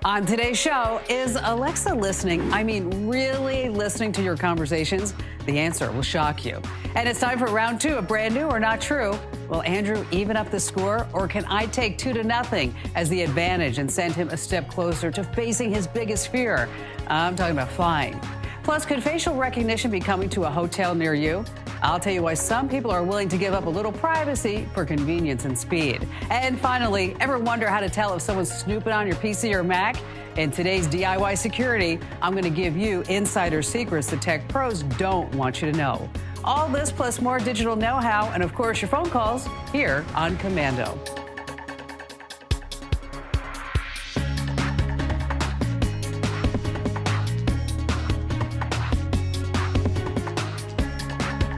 On today's show, is Alexa listening? I mean, really listening to your conversations? The answer will shock you. And it's time for round two of Brand New or Not True. Will Andrew even up the score, or can I take 2-0 as the advantage and send him a step closer to facing his biggest fear? I'm talking about flying. Plus, could facial recognition be coming to a hotel near you? I'll tell you why some people are willing to give up a little privacy for convenience and speed. And finally, ever wonder how to tell if someone's snooping on your PC or Mac? In today's DIY security, I'm going to give you insider secrets the tech pros don't want you to know. All this plus more digital know-how and, of course, your phone calls here on Komando.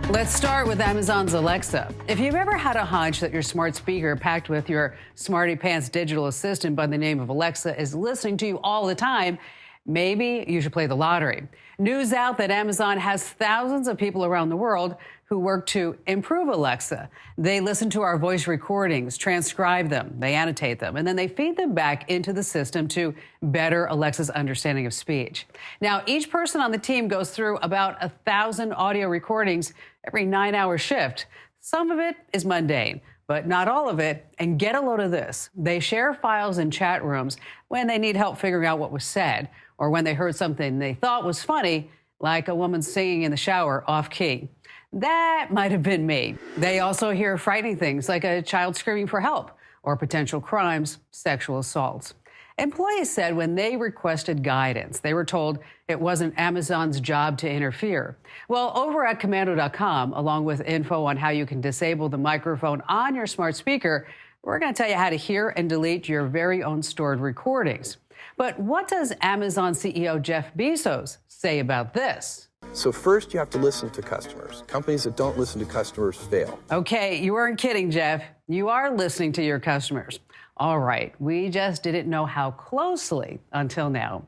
Let's start with Amazon's Alexa. If you've ever had a hunch that your smart speaker packed with your smarty pants digital assistant by the name of Alexa is listening to you all the time, maybe you should play the lottery. News out that Amazon has thousands of people around the world who work to improve Alexa. They listen to our voice recordings, transcribe them, they annotate them, and then they feed them back into the system to better Alexa's understanding of speech. Now, each person on the team goes through about 1,000 audio recordings every 9-hour shift. Some of it is mundane, but not all of it. And get a load of this. They share files in chat rooms when they need help figuring out what was said, or when they heard something they thought was funny, like a woman singing in the shower off key. That might have been me. They also hear frightening things like a child screaming for help or potential crimes, sexual assaults. Employees said when they requested guidance, they were told it wasn't Amazon's job to interfere. Well, over at Komando.com, along with info on how you can disable the microphone on your smart speaker, we're going to tell you how to hear and delete your very own stored recordings. But what does Amazon CEO Jeff Bezos say about this? So first, you have to listen to customers. Companies that don't listen to customers fail. Okay, you weren't kidding, Jeff. You are listening to your customers. All right, we just didn't know how closely until now.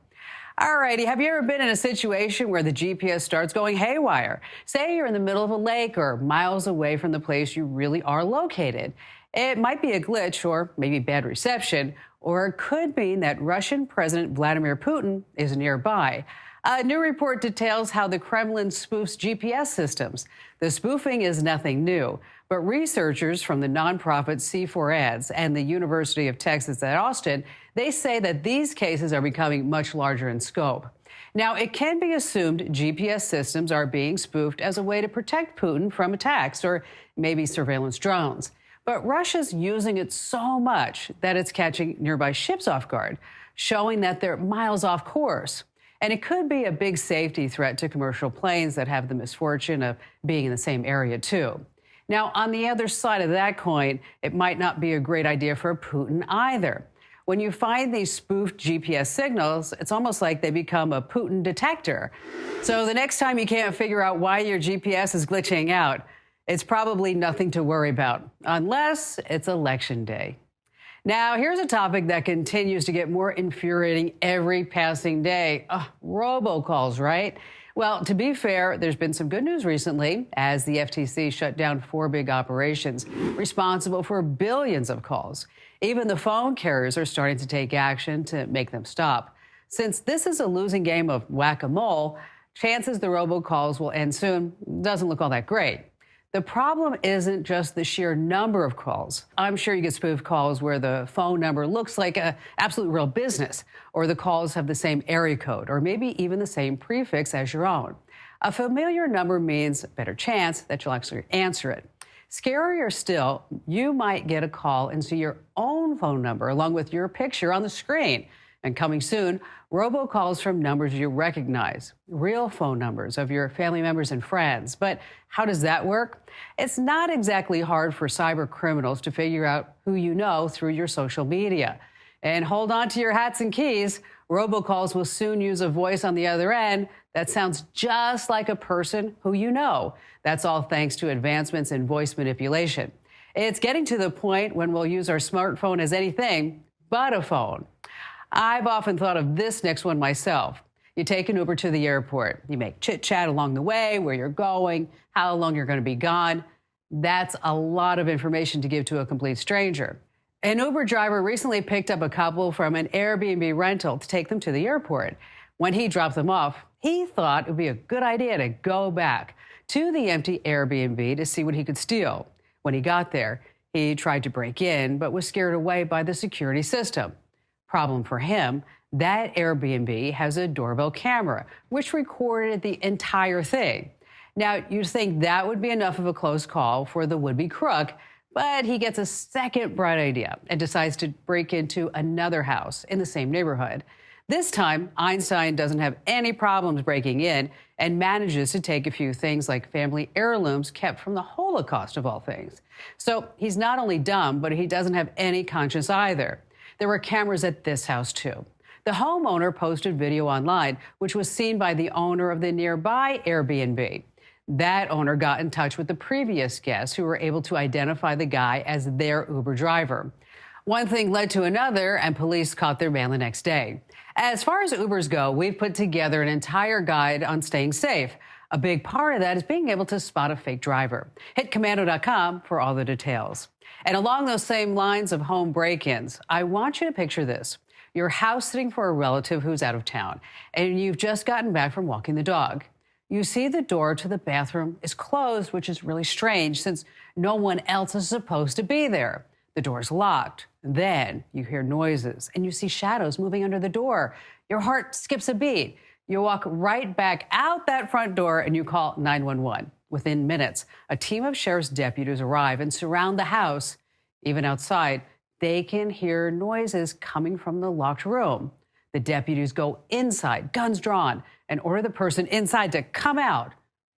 All righty, have you ever been in a situation where the GPS starts going haywire? Say you're in the middle of a lake or miles away from the place you really are located. It might be a glitch or maybe bad reception, or it could mean that Russian President Vladimir Putin is nearby. A new report details how the Kremlin spoofs GPS systems. The spoofing is nothing new, but researchers from the nonprofit C4Ads and the University of Texas at Austin, they say that these cases are becoming much larger in scope. Now, it can be assumed GPS systems are being spoofed as a way to protect Putin from attacks or maybe surveillance drones. But Russia's using it so much that it's catching nearby ships off guard, showing that they're miles off course. And it could be a big safety threat to commercial planes that have the misfortune of being in the same area, too. Now, on the other side of that coin, it might not be a great idea for Putin either. When you find these spoofed GPS signals, it's almost like they become a Putin detector. So the next time you can't figure out why your GPS is glitching out, it's probably nothing to worry about, unless it's election day. Now, here's a topic that continues to get more infuriating every passing day. Robocalls, right? Well, to be fair, there's been some good news recently as the FTC shut down 4 big operations responsible for billions of calls. Even the phone carriers are starting to take action to make them stop. Since this is a losing game of whack-a-mole, chances the robocalls will end soon doesn't look all that great. The problem isn't just the sheer number of calls. I'm sure you get spoofed calls where the phone number looks like an absolute real business, or the calls have the same area code, or maybe even the same prefix as your own. A familiar number means a better chance that you'll actually answer it. Scarier still, you might get a call and see your own phone number along with your picture on the screen. And coming soon, robocalls from numbers you recognize, real phone numbers of your family members and friends. But how does that work? It's not exactly hard for cyber criminals to figure out who you know through your social media. And hold on to your hats and keys. Robocalls will soon use a voice on the other end that sounds just like a person who you know. That's all thanks to advancements in voice manipulation. It's getting to the point when we'll use our smartphone as anything but a phone. I've often thought of this next one myself. You take an Uber to the airport. You make chit-chat along the way, where you're going, how long you're going to be gone. That's a lot of information to give to a complete stranger. An Uber driver recently picked up a couple from an Airbnb rental to take them to the airport. When he dropped them off, he thought it would be a good idea to go back to the empty Airbnb to see what he could steal. When he got there, he tried to break in, but was scared away by the security system. Problem for him, that Airbnb has a doorbell camera, which recorded the entire thing. Now, you'd think that would be enough of a close call for the would-be crook, but he gets a second bright idea and decides to break into another house in the same neighborhood. This time, Einstein doesn't have any problems breaking in and manages to take a few things like family heirlooms kept from the Holocaust, of all things. So he's not only dumb, but he doesn't have any conscience either. There were cameras at this house, too. The homeowner posted video online, which was seen by the owner of the nearby Airbnb. That owner got in touch with the previous guests who were able to identify the guy as their Uber driver. One thing led to another, and police caught their man the next day. As far as Ubers go, we've put together an entire guide on staying safe. A big part of that is being able to spot a fake driver. Hit Komando.com for all the details. And along those same lines of home break-ins, I want you to picture this. You're house sitting for a relative who's out of town, and you've just gotten back from walking the dog. You see the door to the bathroom is closed, which is really strange since no one else is supposed to be there. The door's locked. Then you hear noises and you see shadows moving under the door. Your heart skips a beat. You walk right back out that front door and you call 911. Within minutes, a team of sheriff's deputies arrive and surround the house. Even outside, they can hear noises coming from the locked room. The deputies go inside, guns drawn, and order the person inside to come out.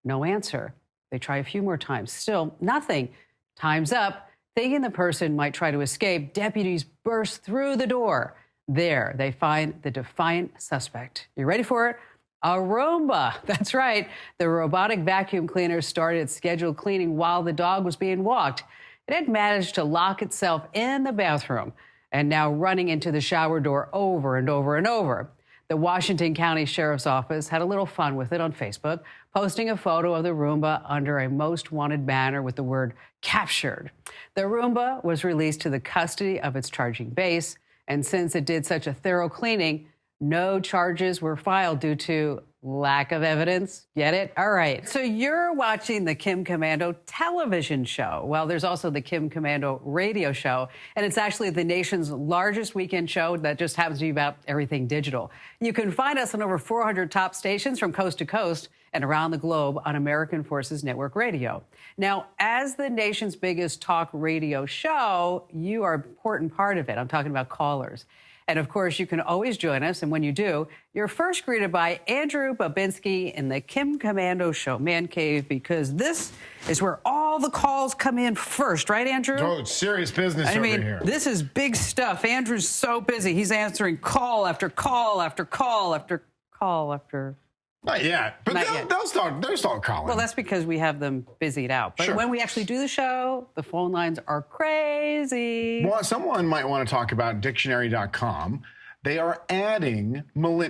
No answer. They try a few more times. Still nothing. Time's up. Thinking the person might try to escape, deputies burst through the door. There, they find the defiant suspect. You ready for it? A Roomba. That's right. The robotic vacuum cleaner started its scheduled cleaning while the dog was being walked. It had managed to lock itself in the bathroom and now running into the shower door over and over and over. The Washington County Sheriff's Office had a little fun with it on Facebook, posting a photo of the Roomba under a most wanted banner with the word captured. The Roomba was released to the custody of its charging base, and since it did such a thorough cleaning, no charges were filed due to lack of evidence. Get it? All right. So you're watching the Kim Komando television show. Well, there's also the Kim Komando radio show, and it's actually the nation's largest weekend show that just happens to be about everything digital. You can find us on over 400 top stations from coast to coast and around the globe on American Forces Network Radio. Now, as the nation's biggest talk radio show, you are an important part of it. I'm talking about callers. And of course, you can always join us. And when you do, you're first greeted by Andrew Babinski in the Kim Komando Show Man Cave, because this is where all the calls come in first. Right, Andrew? Oh, it's serious business over here. This is big stuff. Andrew's so busy. He's answering call after call after call after call after... Not yet, but they'll start calling. Well, that's because we have them busied out. But when we actually do the show, the phone lines are crazy. Well, someone might want to talk about dictionary.com. They are adding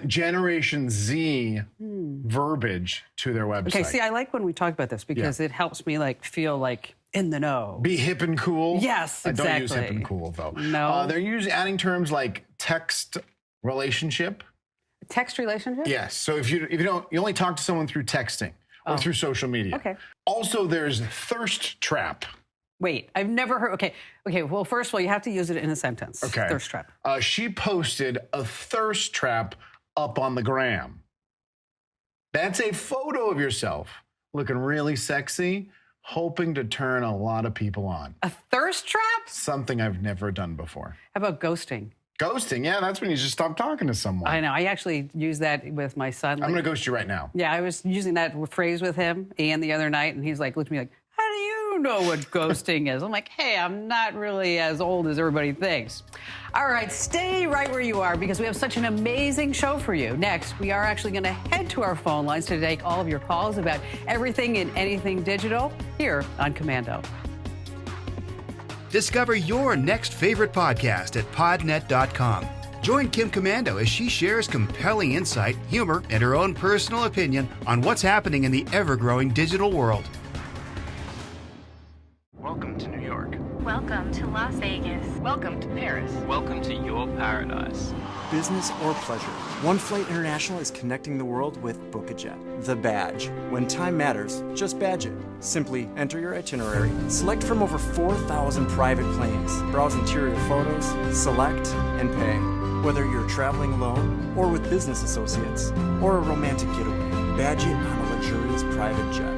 Generation Z verbiage to their website. Okay, see, I like when we talk about this because it helps me feel like in the know. Be hip and cool. Yes, exactly. Don't use hip and cool, though. No. They're adding terms like text relationship. Text relationship? Yes. So if you only talk to someone through texting or through social media. Okay. Also, there's thirst trap. Wait, I've never heard. Okay. Well, first of all, you have to use it in a sentence. Okay. Thirst trap. She posted a thirst trap up on the gram. That's a photo of yourself looking really sexy, hoping to turn a lot of people on. A thirst trap? Something I've never done before. How about ghosting? Ghosting, yeah, that's when you just stop talking to someone. I know. I actually use that with my son. I'm going to ghost you right now. Yeah, I was using that phrase with him, Ian, the other night, and he's looked at me like, how do you know what ghosting is? I'm like, hey, I'm not really as old as everybody thinks. All right, stay right where you are because we have such an amazing show for you. Next, we are actually going to head to our phone lines to take all of your calls about everything and anything digital here on Komando. Discover your next favorite podcast at podnet.com. Join Kim Komando as she shares compelling insight, humor, and her own personal opinion on what's happening in the ever-growing digital world. Welcome to New York. Welcome to Las Vegas. Welcome to Paris. Welcome to your paradise. Business or pleasure, One Flight International is connecting the world with Book a Jet, the badge. When time matters, just badge it. Simply enter your itinerary, select from over 4,000 private planes, browse interior photos, select, and pay. Whether you're traveling alone or with business associates or a romantic getaway, badge it on a luxurious private jet.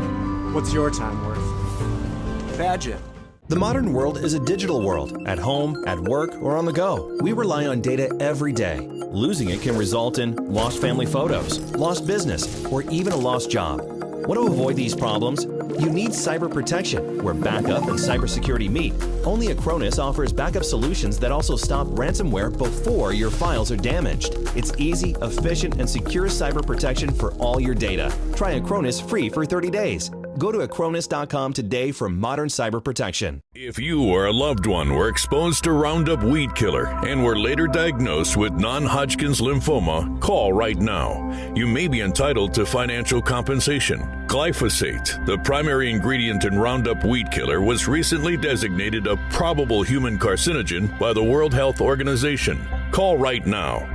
What's your time worth? Badge it. The modern world is a digital world. At home, at work, or on the go. We rely on data every day. Losing it can result in lost family photos, lost business, or even a lost job. Want to avoid these problems? You need cyber protection, where backup and cybersecurity meet. Only Acronis offers backup solutions that also stop ransomware before your files are damaged. It's easy, efficient, and secure cyber protection for all your data. Try Acronis free for 30 days. Go to Acronis.com today for modern cyber protection. If you or a loved one were exposed to Roundup weed killer and were later diagnosed with non-Hodgkin's lymphoma, call right now. You may be entitled to financial compensation. Glyphosate, the primary ingredient in Roundup weed killer, was recently designated a probable human carcinogen by the World Health Organization. Call right now.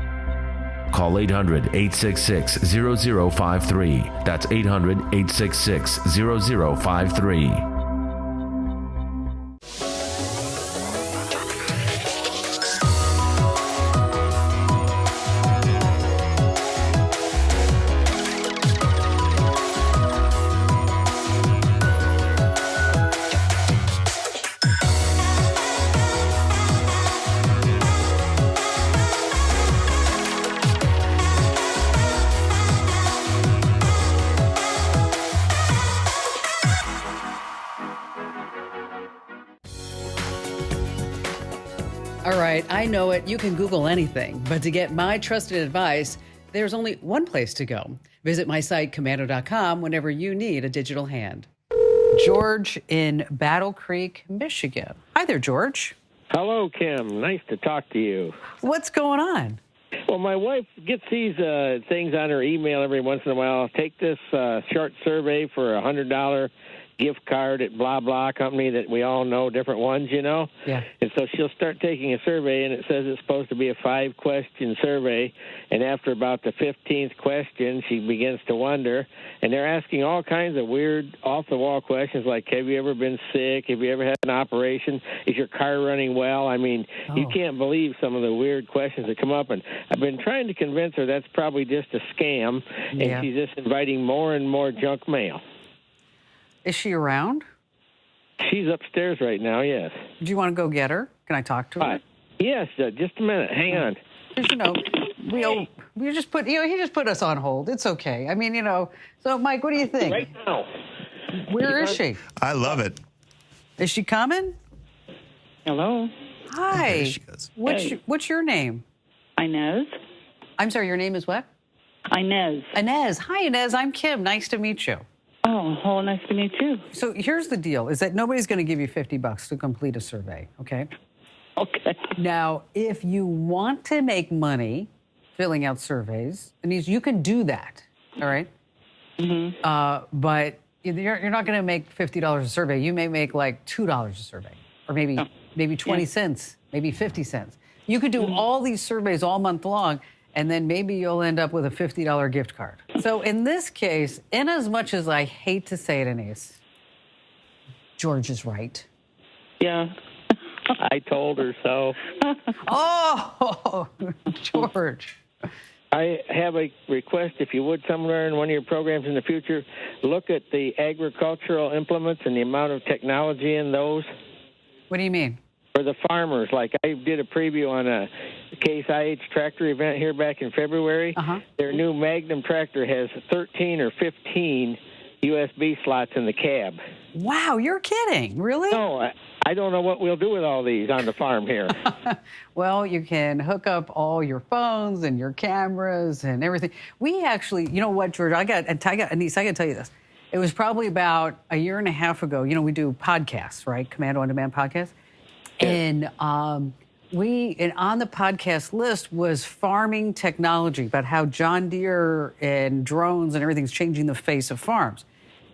Call 800-866-0053. That's 800-866-0053. All right, I know it. You can Google anything. But to get my trusted advice, there's only one place to go. Visit my site, komando.com, whenever you need a digital hand. George in Battle Creek, Michigan. Hi there, George. Hello, Kim. Nice to talk to you. What's going on? Well, my wife gets these things on her email every once in a while. Take this short survey for a $100 gift card at blah, blah company that we all know, different ones, you know? Yeah. And so she'll start taking a survey, and it says it's supposed to be a 5-question survey. And after about the 15th question, she begins to wonder. And they're asking all kinds of weird, off-the-wall questions like, have you ever been sick? Have you ever had an operation? Is your car running well? I mean, you can't believe some of the weird questions that come up. And I've been trying to convince her that's probably just a scam, and she's just inviting more and more junk mail. Is she around? She's upstairs right now, yes. Do you want to go get her? Can I talk to her? Yes, just a minute. Hang on. You know, we just put, he just put us on hold. It's okay. I mean, so Mike, what do you think? Right now. Where is she? I love it. Is she coming? Hello. Hi. There she goes. What's your name? Inez. I'm sorry, your name is what? Inez. Inez. Hi, Inez. I'm Kim. Nice to meet you. Oh, nice to meet you. So here's the deal, is that nobody's going to give you $50 to complete a survey, okay? Okay. Now, if you want to make money filling out surveys, you can do that, all right? Mm-hmm. But you're not going to make $50 a survey. You may make like $2 a survey, or maybe 20 cents, maybe 50 cents. You could do all these surveys all month long, and then maybe you'll end up with a $50 gift card. So in this case, in as much as I hate to say it, Anise, George is right. Yeah. I told her so. Oh, George. I have a request, if you would, somewhere in one of your programs in the future, look at the agricultural implements and the amount of technology in those. What do you mean? For the farmers. Like I did a preview on a Case IH tractor event here back in February. Their new Magnum tractor has 13 or 15 USB slots in the cab. Wow, you're kidding. Really? No, I don't know what we'll do with all these on the farm here. Well, you can hook up all your phones and your cameras and everything. We actually, you know what, George, Anise, I got to tell you this. It was probably about a year and a half ago. You know, we do podcasts, right? Commando On Demand podcasts. Yeah. And on the podcast list was farming technology, about how John Deere and drones and everything's changing the face of farms.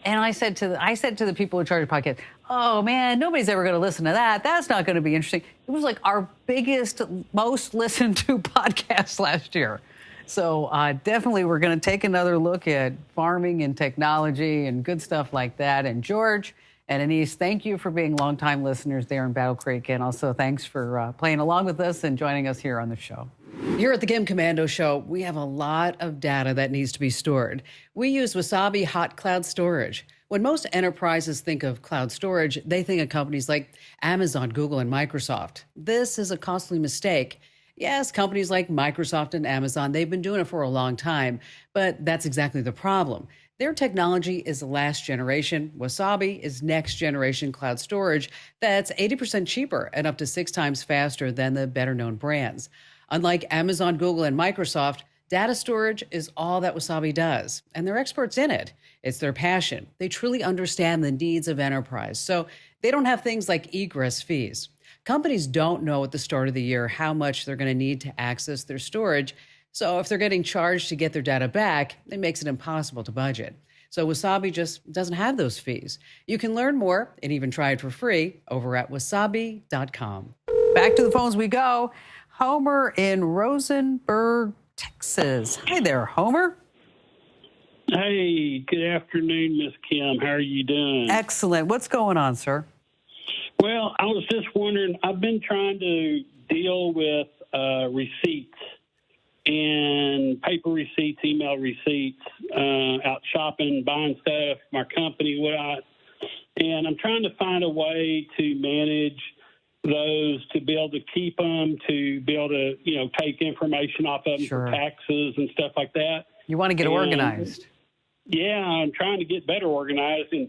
And I said to the people in charge of podcasts, oh, man, nobody's ever going to listen to that. That's not going to be interesting. It was like our biggest, most listened to podcast last year. So definitely we're going to take another look at farming and technology and good stuff like that. And George and Anise, thank you for being longtime listeners there in Battle Creek. And also thanks for playing along with us and joining us here on the show. Here at the Kim Komando Show, we have a lot of data that needs to be stored. We use Wasabi Hot Cloud Storage. When most enterprises think of cloud storage, they think of companies like Amazon, Google, and Microsoft. This is a costly mistake. Yes, companies like Microsoft and Amazon, they've been doing it for a long time, but that's exactly the problem. Their technology is the last generation. Wasabi is next generation cloud storage that's 80% cheaper and up to 6 times faster than the better known brands. Unlike Amazon, Google, and Microsoft, data storage is all that Wasabi does, and they're experts in it. It's their passion. They truly understand the needs of enterprise, so they don't have things like egress fees. Companies don't know at the start of the year how much they're going to need to access their storage, so if they're getting charged to get their data back, it makes it impossible to budget. So Wasabi just doesn't have those fees. You can learn more and even try it for free over at wasabi.com. Back to the phones we go. Homer in Rosenberg, Texas. Hi there, Homer. Hey, good afternoon, Miss Kim. How are you doing? Excellent. What's going on, sir? Well, I was just wondering, I've been trying to deal with receipts and paper receipts, email receipts, out shopping, buying stuff, my company, and I'm trying to find a way to manage those, to be able to keep them, to be able to, take information off of them for taxes and stuff like that. You want to get organized. Yeah, I'm trying to get better organized and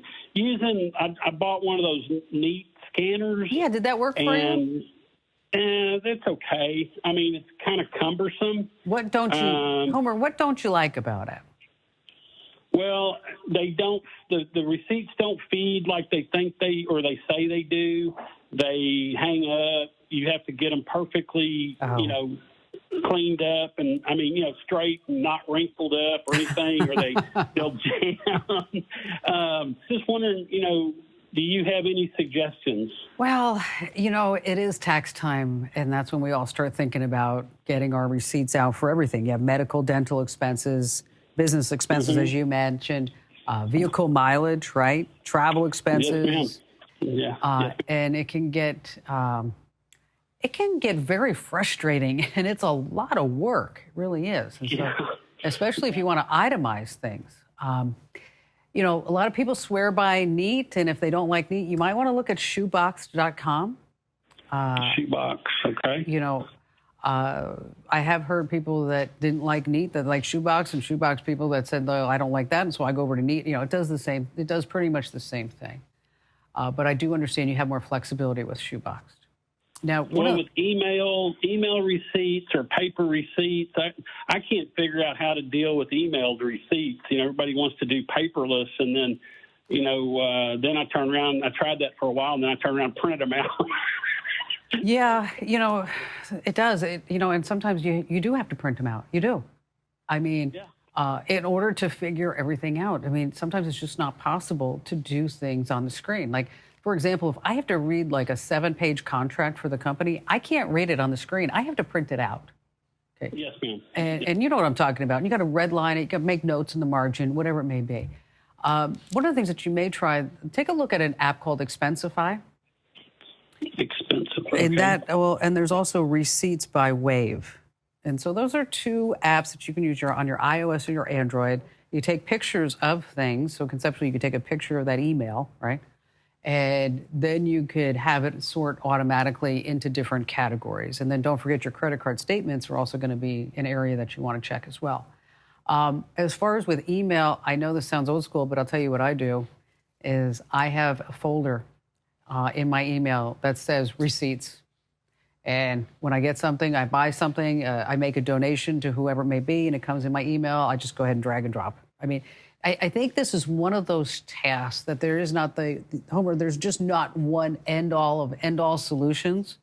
I bought one of those neat scanners. Yeah, did that work for you? That's okay. I mean, it's kind of cumbersome. What don't you, Homer, what don't you like about it? Well, they don't, the receipts don't feed like they think they say they do. They hang up. You have to get them perfectly, cleaned up and, straight and not wrinkled up or anything, or they'll jam. Just wondering, do you have any suggestions? Well, it is tax time, and that's when we all start thinking about getting our receipts out for everything. You have medical, dental expenses, business expenses, as you mentioned, vehicle mileage, right? Travel expenses. Yes, ma'am. And it can get very frustrating, and it's a lot of work. It really is. And so, especially if you want to itemize things. A lot of people swear by Neat, and if they don't like Neat, you might want to look at shoebox.com. Shoebox, okay. I have heard people that didn't like Neat that like Shoebox, and Shoebox people that said, no, I don't like that, and so I go over to Neat. It does the same. It does pretty much the same thing. But I do understand you have more flexibility with Shoebox. Now, with email receipts or paper receipts, I can't figure out how to deal with emailed receipts. Everybody wants to do paperless, and then, then I turn around. I tried that for a while, and then I turn around and printed them out. Yeah, it does. And sometimes you do have to print them out. You do. I mean, in order to figure everything out. I mean, sometimes it's just not possible to do things on the screen. Like, for example, if I have to read like a 7-page contract for the company, I can't read it on the screen. I have to print it out. Okay. Yes, ma'am. And you know what I'm talking about. You got to redline it. You got to make notes in the margin, whatever it may be. One of the things that you may try, take a look at an app called Expensify. Expensify. Okay. And there's also Receipts by Wave. And so those are 2 apps that you can use on your iOS or your Android. You take pictures of things. So conceptually, you could take a picture of that email, right? And then you could have it sort automatically into different categories. And then don't forget your credit card statements are also going to be an area that you want to check as well. As far as with email, I know this sounds old school, but I'll tell you what I do is I have a folder in my email that says receipts. And when I get something, I buy something, I make a donation to whoever it may be, and it comes in my email, I just go ahead and drag and drop. I mean, I think this is one of those tasks that there is not Homer, there's just not one end-all solutions,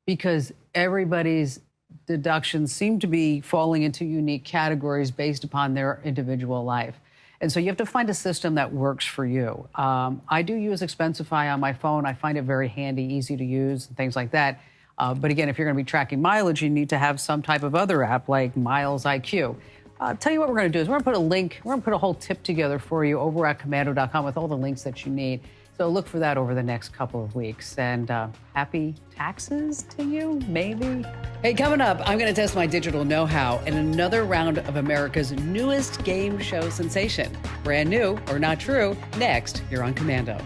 because everybody's deductions seem to be falling into unique categories based upon their individual life. And so you have to find a system that works for you. I do use Expensify on my phone. I find it very handy, easy to use, and things like that. But again, if you're going to be tracking mileage, you need to have some type of other app like Miles IQ. Tell you what we're going to do is we're going to put a link, we're going to put a whole tip together for you over at komando.com with all the links that you need. So look for that over the next couple of weeks. And happy taxes to you, maybe? Hey, coming up, I'm going to test my digital know-how in another round of America's newest game show sensation. Brand new or not true, next here on Komando.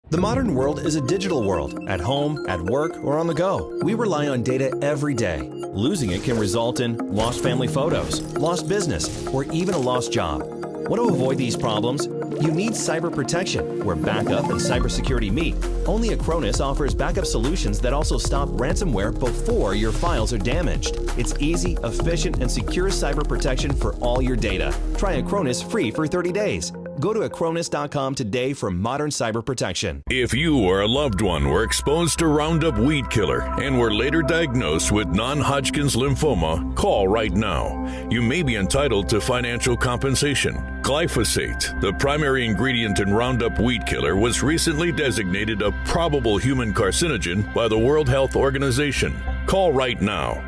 The modern world is a digital world. At home, at work, or on the go. We rely on data every day. Losing it can result in lost family photos, lost business, or even a lost job. Want to avoid these problems? You need cyber protection, where backup and cybersecurity meet. Only Acronis offers backup solutions that also stop ransomware before your files are damaged. It's easy, efficient, and secure cyber protection for all your data. Try Acronis free for 30 days. Go to Acronis.com today for modern cyber protection. If you or a loved one were exposed to Roundup weed killer and were later diagnosed with non-Hodgkin's lymphoma, call right now. You may be entitled to financial compensation. Glyphosate, the primary ingredient in Roundup weed killer, was recently designated a probable human carcinogen by the World Health Organization. Call right now.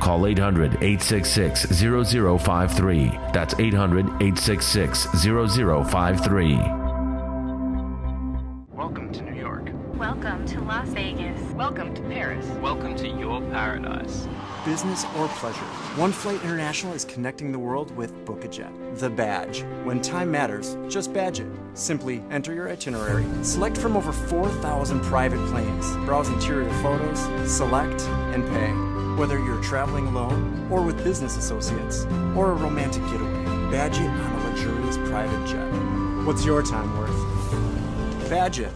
Call 800-866-0053. That's 800-866-0053. Welcome to New York. Welcome to Las Vegas. Welcome to Paris. Welcome to your paradise. Business or pleasure, One Flight International is connecting the world with BookAJet, the badge. When time matters, just badge it. Simply enter your itinerary, select from over 4,000 private planes, browse interior photos, select, and pay. Whether you're traveling alone or with business associates or a romantic getaway, badge it on a luxurious private jet. What's your time worth? Badge it.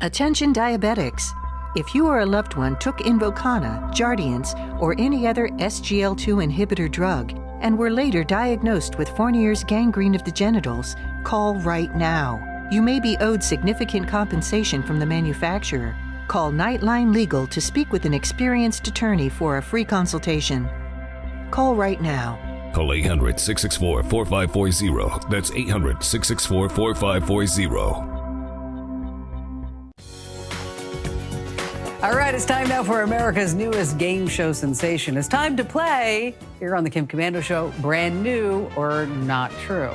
Attention diabetics. If you or a loved one took Invokana, Jardiance, or any other SGL2 inhibitor drug and were later diagnosed with Fournier's gangrene of the genitals, call right now. You may be owed significant compensation from the manufacturer. Call Nightline Legal to speak with an experienced attorney for a free consultation. Call right now. Call 800-664-4540. That's 800-664-4540. All right, it's time now for America's newest game show sensation. It's time to play here on the Kim Komando Show, brand new or not true.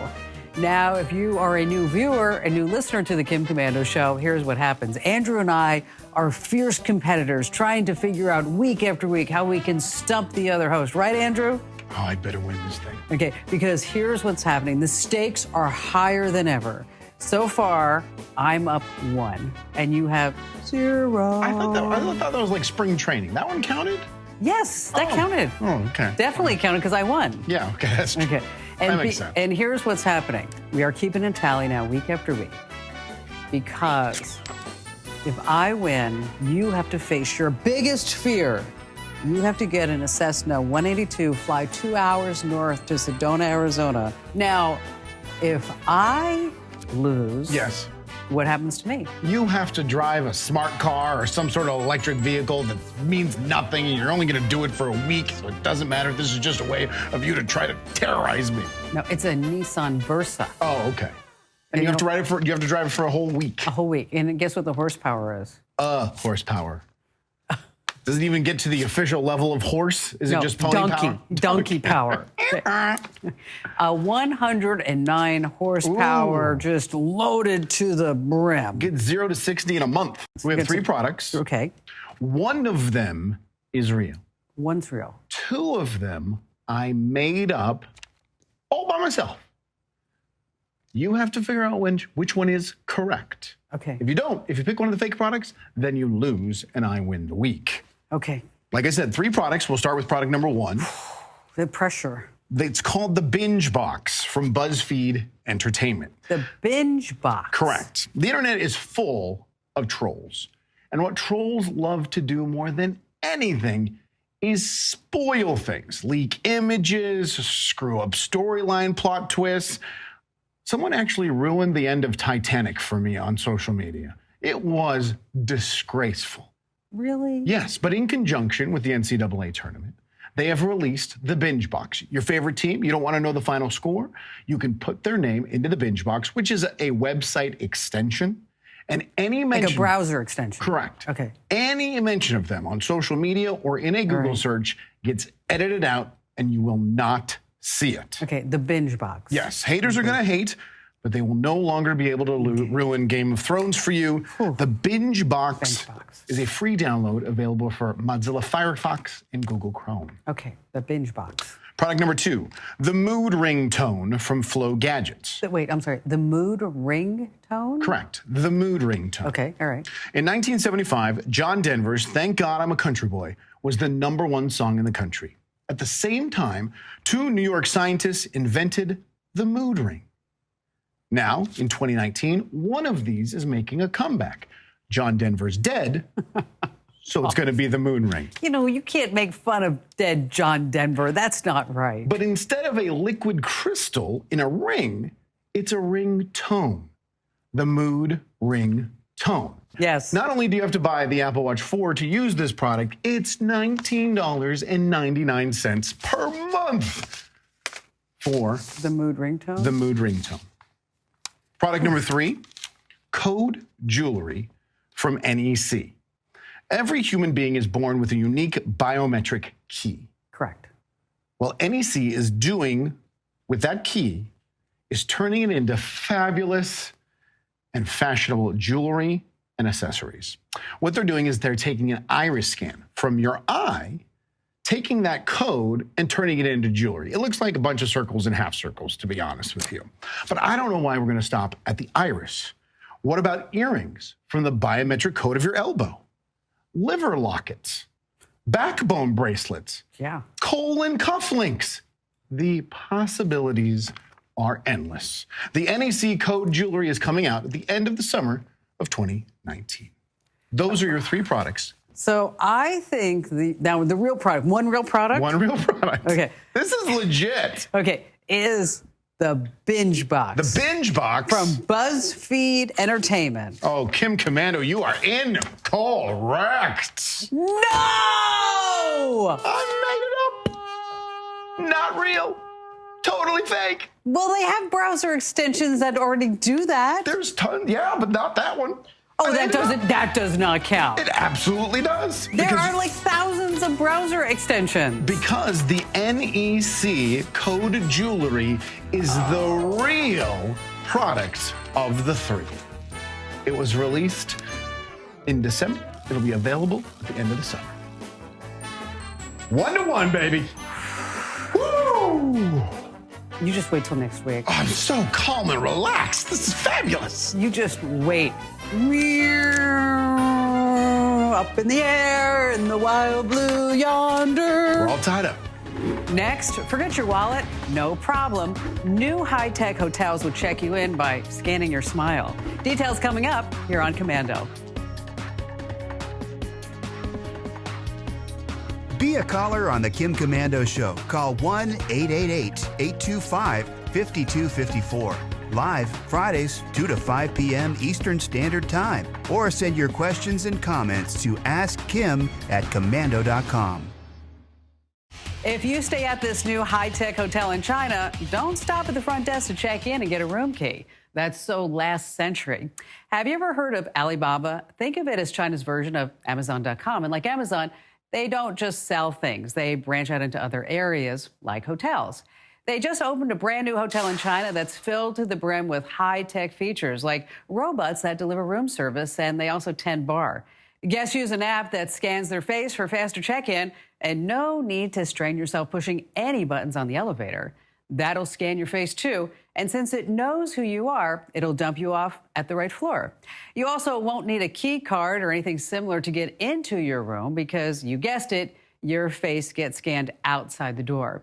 Now, if you are a new viewer, a new listener to the Kim Komando Show, here's what happens. Andrew and I are fierce competitors trying to figure out week after week how we can stump the other host. Right, Andrew? Oh, I better win this thing. Okay, because here's what's happening. The stakes are higher than ever. So far, I'm up 1, and you have 0. I thought that was like spring training. That one counted? Yes, that counted. Oh, okay. Definitely counted because I won. Yeah, okay, that's true. Okay. That makes sense. And here's what's happening. We are keeping a tally now week after week because if I win, you have to face your biggest fear. You have to get in a Cessna 182, fly 2 hours north to Sedona, Arizona. Now, if I lose, yes, what happens to me? You have to drive a smart car or some sort of electric vehicle that means nothing, and you're only going to do it for a week, so it doesn't matter. This is just a way of you to try to terrorize me. No, it's a Nissan Versa. Oh, okay. And you have to drive it for a whole week. A whole week. And guess what the horsepower is? Horsepower. Does it even get to the official level of horse? Is it just pony power? Donkey power. 109 horsepower, just loaded to the brim. Get 0 to 60 in a month. We have 3 products. Okay. One of them is real. One's real. 2 of them I made up all by myself. You have to figure out which one is correct. Okay. If you pick one of the fake products, then you lose and I win the week. Okay. Like I said, 3 products. We'll start with product number 1. The pressure. It's called the Binge Box from BuzzFeed Entertainment. The Binge Box. Correct. The internet is full of trolls. And what trolls love to do more than anything is spoil things. Leak images, screw up storyline plot twists. Someone actually ruined the end of Titanic for me on social media. It was disgraceful. Really? Yes, but in conjunction with the NCAA tournament, They have released the Binge Box. Your favorite team, you don't want to know the final score? You can put their name into the Binge Box, which is a website extension. And any mention... Like a browser extension. Correct. Okay. Any mention of them on social media or in a Google search gets edited out, and you will not see it. Okay, the Binge Box. Yes, haters are going to hate, but they will no longer be able to ruin Game of Thrones for you. The Binge Box is a free download available for Mozilla Firefox and Google Chrome. Okay, the Binge Box. Product number 2, the Mood Ringtone from Flow Gadgets. Wait, I'm sorry, the Mood Ringtone? Correct, the Mood Ringtone. Okay, all right. In 1975, John Denver's Thank God I'm a Country Boy was the #1 song in the country. At the same time, 2 New York scientists invented the mood ring. Now, in 2019, one of these is making a comeback. John Denver's dead, so it's going to be the moon ring. You know, you can't make fun of dead John Denver. That's not right. But instead of a liquid crystal in a ring, it's a ring tone. The Mood Ring Tone. Yes. Not only do you have to buy the Apple Watch 4 to use this product, it's $19.99 per month for the Mood Ringtone. The Mood Ringtone. Product number 3, Code Jewelry from NEC. Every human being is born with a unique biometric key. Correct. Well, NEC is doing with that key is turning it into fabulous and fashionable jewelry and accessories. What they're doing is they're taking an iris scan from your eye, taking that code and turning it into jewelry. It looks like a bunch of circles and half circles, to be honest with you. But I don't know why we're going to stop at the iris. What about earrings from the biometric code of your elbow? Liver lockets, backbone bracelets, colon cufflinks. The possibilities are endless. The NEC Code Jewelry is coming out at the end of the summer of 2019. Those are your 3 products. So I think the real product, one real product? One real product. Okay. This is legit. Okay, is the Binge Box. The Binge Box? From BuzzFeed Entertainment. Oh, Kim Komando, you are incorrect. No! I made it up. Not real. Totally fake. Well, they have browser extensions that already do that. There's tons, yeah, but not that one. Oh, that does not count. It absolutely does. There are like thousands of browser extensions. Because the NEC Code Jewelry is the real product of the 3. It was released in December. It'll be available at the end of the summer. 1-to-1, baby. Woo! You just wait till next week. Oh, I'm so calm and relaxed. This is fabulous. You just wait. Up in the air in the wild blue yonder. We're all tied up. Next, forget your wallet, no problem. New high-tech hotels will check you in by scanning your smile. Details coming up here on Komando. Be a caller on the Kim Komando Show. Call 1-888-825-5254. Live Fridays, 2 to 5 p.m. Eastern Standard Time. Or send your questions and comments to askkim@komando.com. If you stay at this new high-tech hotel in China, don't stop at the front desk to check in and get a room key. That's so last century. Have you ever heard of Alibaba? Think of it as China's version of Amazon.com. And like Amazon, they don't just sell things. They branch out into other areas like hotels. They just opened a brand new hotel in China that's filled to the brim with high-tech features like robots that deliver room service, and they also tend bar. Guests use an app that scans their face for faster check-in, and no need to strain yourself pushing any buttons on the elevator. That'll scan your face too, and since it knows who you are, it'll dump you off at the right floor. You also won't need a key card or anything similar to get into your room because, you guessed it, your face gets scanned outside the door.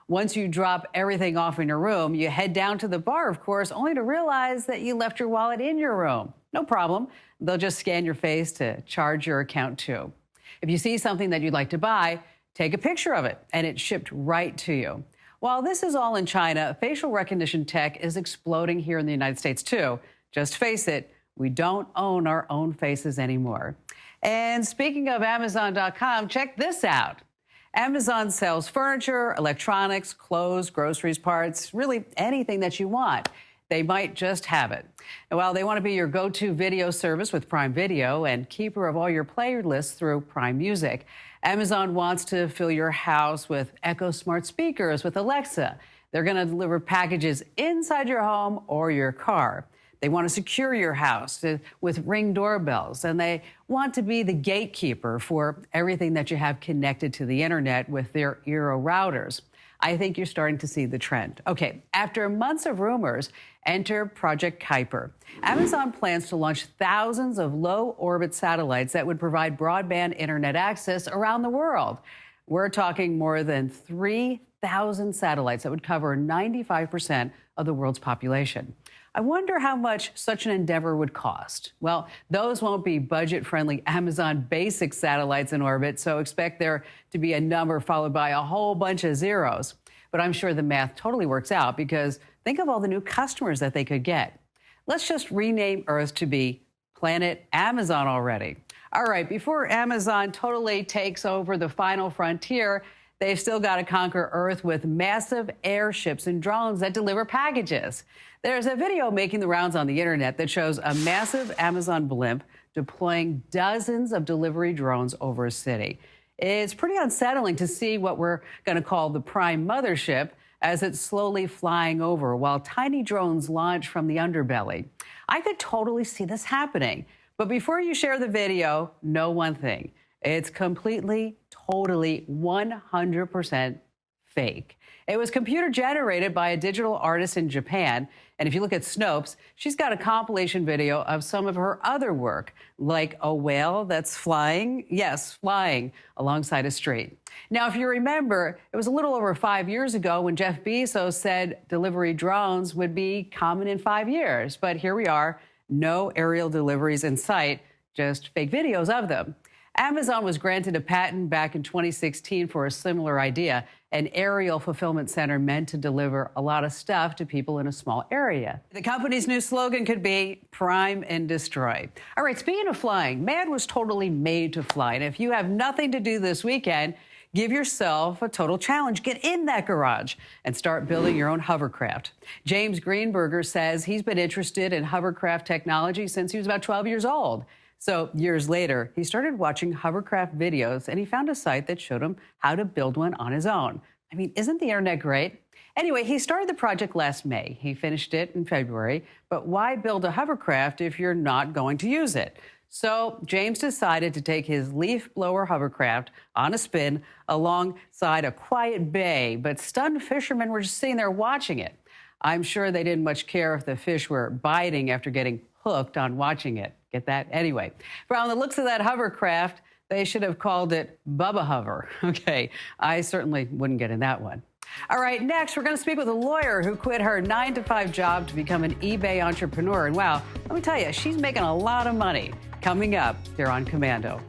Once you drop everything off in your room, you head down to the bar, of course, only to realize that you left your wallet in your room. No problem. They'll just scan your face to charge your account too. If you see something that you'd like to buy, take a picture of it, and it's shipped right to you. While this is all in China, facial recognition tech is exploding here in the United States too. Just face it, we don't own our own faces anymore. And speaking of Amazon.com, check this out. Amazon sells furniture, electronics, clothes, groceries, parts, really anything that you want. They might just have it. And while they want to be your go-to video service with Prime Video and keeper of all your playlists through Prime Music, Amazon wants to fill your house with Echo smart speakers with Alexa. They're going to deliver packages inside your home or your car. They want to secure your house with Ring doorbells, and they want to be the gatekeeper for everything that you have connected to the internet with their Eero routers. I think you're starting to see the trend. Okay, after months of rumors, enter Project Kuiper. Amazon plans to launch thousands of low-orbit satellites that would provide broadband internet access around the world. We're talking more than 3,000 satellites that would cover 95% of the world's population. I wonder how much such an endeavor would cost. Well, those won't be budget-friendly Amazon basic satellites in orbit, so expect there to be a number followed by a whole bunch of zeros. But I'm sure the math totally works out because think of all the new customers that they could get. Let's just rename Earth to be Planet Amazon already. All right, before Amazon totally takes over the final frontier, they've still got to conquer Earth with massive airships and drones that deliver packages. There's a video making the rounds on the internet that shows a massive Amazon blimp deploying dozens of delivery drones over a city. It's pretty unsettling to see what we're going to call the Prime mothership as it's slowly flying over while tiny drones launch from the underbelly. I could totally see this happening. But before you share the video, know one thing. It's completely, totally, 100% fake. It was computer generated by a digital artist in Japan. And if you look at Snoops, she's got a compilation video of some of her other work, like a whale that's flying, yes, flying alongside a street. Now, if you remember, it was a little over 5 years ago when Jeff Bezos said delivery drones would be common in 5 years. But here we are, no aerial deliveries in sight, just fake videos of them. Amazon was granted a patent back in 2016 for a similar idea, an aerial fulfillment center meant to deliver a lot of stuff to people in a small area. The company's new slogan could be Prime and Destroy. All right, speaking of flying, man was totally made to fly. And if you have nothing to do this weekend, give yourself a total challenge. Get in that garage and start building your own hovercraft. James Greenberger says he's been interested in hovercraft technology since he was about 12 years old. So years later, he started watching hovercraft videos and he found a site that showed him how to build one on his own. I mean, isn't the internet great? Anyway, he started the project last May. He finished it in February. But why build a hovercraft if you're not going to use it? So James decided to take his leaf blower hovercraft on a spin alongside a quiet bay, but stunned fishermen were just sitting there watching it. I'm sure they didn't much care if the fish were biting after getting hooked on watching it. Get that? Anyway, from the looks of that hovercraft, they should have called it Bubba Hover. Okay, I certainly wouldn't get in that one. All right, next, we're going to speak with a lawyer who quit her 9-to-5 job to become an eBay entrepreneur. And wow, let me tell you, she's making a lot of money. Coming up here on Komando.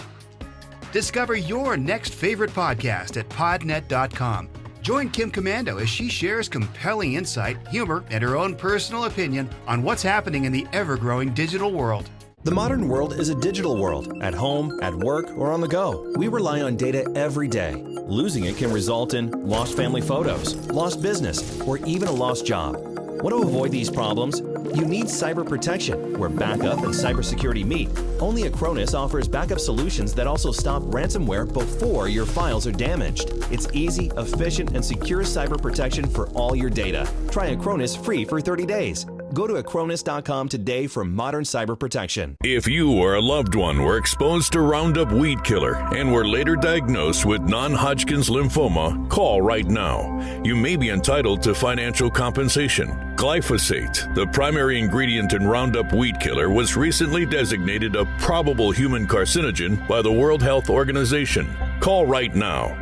Discover your next favorite podcast at podnet.com. Join Kim Komando as she shares compelling insight, humor, and her own personal opinion on what's happening in the ever-growing digital world. The modern world is a digital world. At home, at work, or on the go. We rely on data every day. Losing it can result in lost family photos, lost business, or even a lost job. Want to avoid these problems? You need cyber protection, where backup and cybersecurity meet. Only Acronis offers backup solutions that also stop ransomware before your files are damaged. It's easy, efficient, and secure cyber protection for all your data. Try Acronis free for 30 days. Go to Acronis.com today for modern cyber protection. If you or a loved one were exposed to Roundup weed killer and were later diagnosed with non-Hodgkin's lymphoma, call right now. You may be entitled to financial compensation. Glyphosate, the primary ingredient in Roundup weed killer, was recently designated a probable human carcinogen by the World Health Organization. Call right now.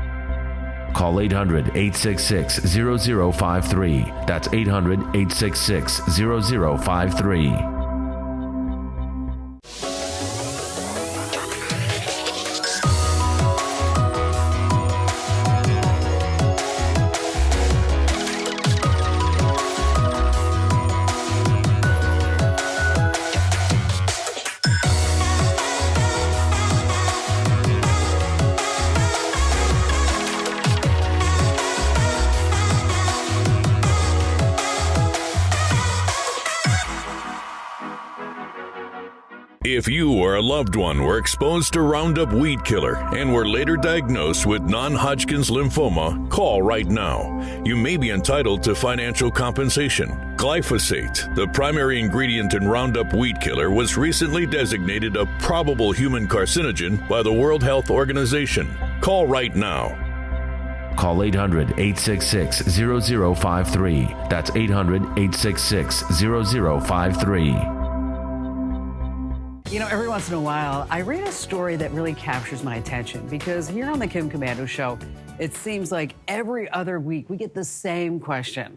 Call 800-866-0053. That's 800-866-0053. If you or a loved one were exposed to Roundup weed killer and were later diagnosed with non-Hodgkin's lymphoma, call right now. You may be entitled to financial compensation. Glyphosate, the primary ingredient in Roundup weed killer, was recently designated a probable human carcinogen by the World Health Organization. Call right now. Call 800-866-0053. That's 800-866-0053. You know, every once in a while, I read a story that really captures my attention because here on the Kim Komando Show, it seems like every other week we get the same question.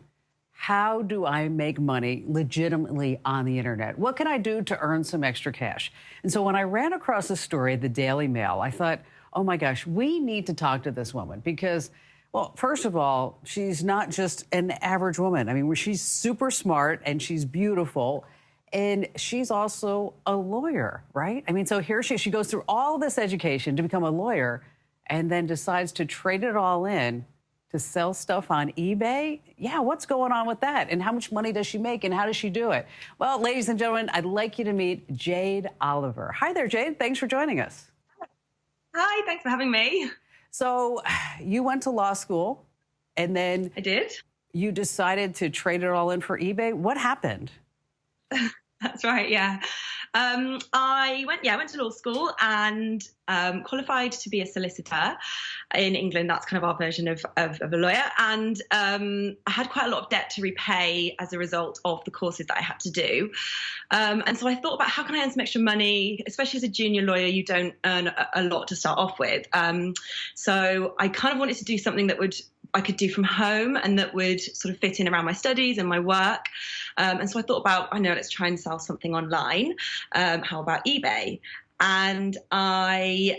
How do I make money legitimately on the internet? What can I do to earn some extra cash? And so when I ran across a story at the Daily Mail, I thought, oh my gosh, we need to talk to this woman because, well, first of all, she's not just an average woman. I mean, she's super smart and she's beautiful. And she's also a lawyer, right? I mean, so here she goes through all this education to become a lawyer and then decides to trade it all in to sell stuff on eBay. Yeah, what's going on with that? And how much money does she make and how does she do it? Well, ladies and gentlemen, I'd like you to meet Jade Oliver. Hi there, Jade. Thanks for joining us. Hi, thanks for having me. So you went to law school and then I did. You decided to trade it all in for eBay. What happened? That's right, yeah. I went to law school and qualified to be a solicitor in England. That's kind of our version of a lawyer. And I had quite a lot of debt to repay as a result of the courses that I had to do. And so I thought about how can I earn some extra money, especially as a junior lawyer, you don't earn a lot to start off with. So I kind of wanted to do something that I could do from home and that would sort of fit in around my studies and my work. And so I thought about, let's try and sell something online. How about eBay? And I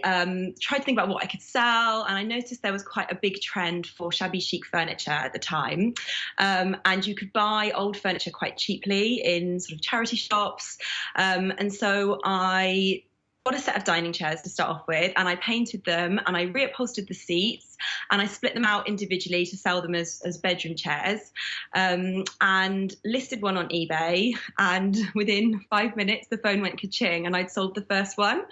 tried to think about what I could sell. And I noticed there was quite a big trend for shabby chic furniture at the time. And you could buy old furniture quite cheaply in sort of charity shops. And so I got a set of dining chairs to start off with, and I painted them and I reupholstered the seats and I split them out individually to sell them as bedroom chairs, and listed one on eBay. And within 5 minutes, the phone went ka-ching and I'd sold the first one.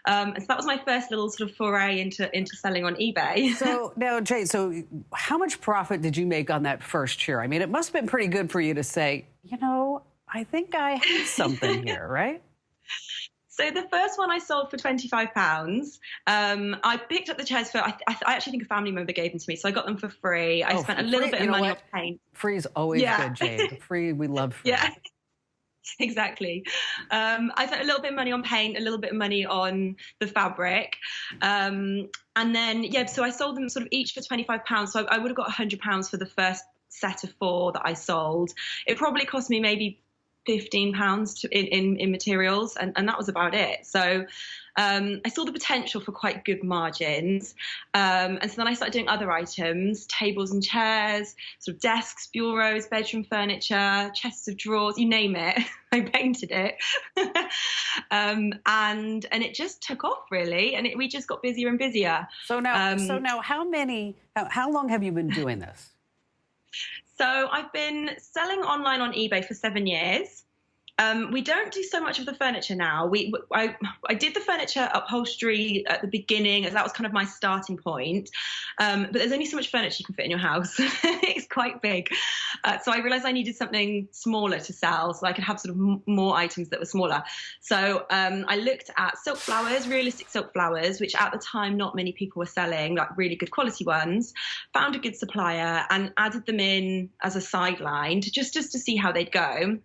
And so that was my first little sort of foray into selling on eBay. So now, Jade, so how much profit did you make on that first chair? I mean, it must have been pretty good for you to say, I think I have something here, right? So the first one I sold for £25. I picked up the chairs for, I actually think a family member gave them to me, so I got them for free. I spent a little bit of money on paint. Free is always good, Jade. Free, we love free. Yeah, exactly. I spent a little bit of money on paint, a little bit of money on the fabric. And then, so I sold them sort of each for £25. So I would have got £100 for the first set of 4 that I sold. It probably cost me maybe £15 in materials, and that was about it. So I saw the potential for quite good margins, and so then I started doing other items: tables and chairs, sort of desks, bureaus, bedroom furniture, chests of drawers, you name it. I painted it, and it just took off really, and we just got busier and busier. So now, how long have you been doing this? So I've been selling online on eBay for 7 years. We don't do so much of the furniture now. I did the furniture upholstery at the beginning, as that was kind of my starting point. But there's only so much furniture you can fit in your house. It's quite big. So I realized I needed something smaller to sell, so I could have sort of more items that were smaller. So I looked at silk flowers, realistic silk flowers, which at the time not many people were selling, like really good quality ones. Found a good supplier and added them in as a sideline just to see how they'd go.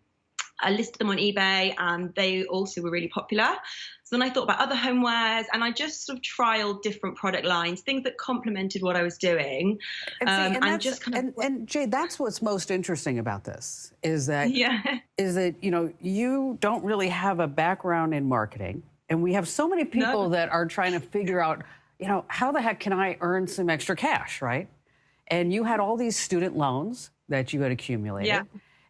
I listed them on eBay and they also were really popular. So then I thought about other homewares and I just sort of trialed different product lines, things that complemented what I was doing. And Jade, that's what's most interesting about this is that you don't really have a background in marketing, and we have so many people that are trying to figure out, how the heck can I earn some extra cash, right? And you had all these student loans that you had accumulated. Yeah.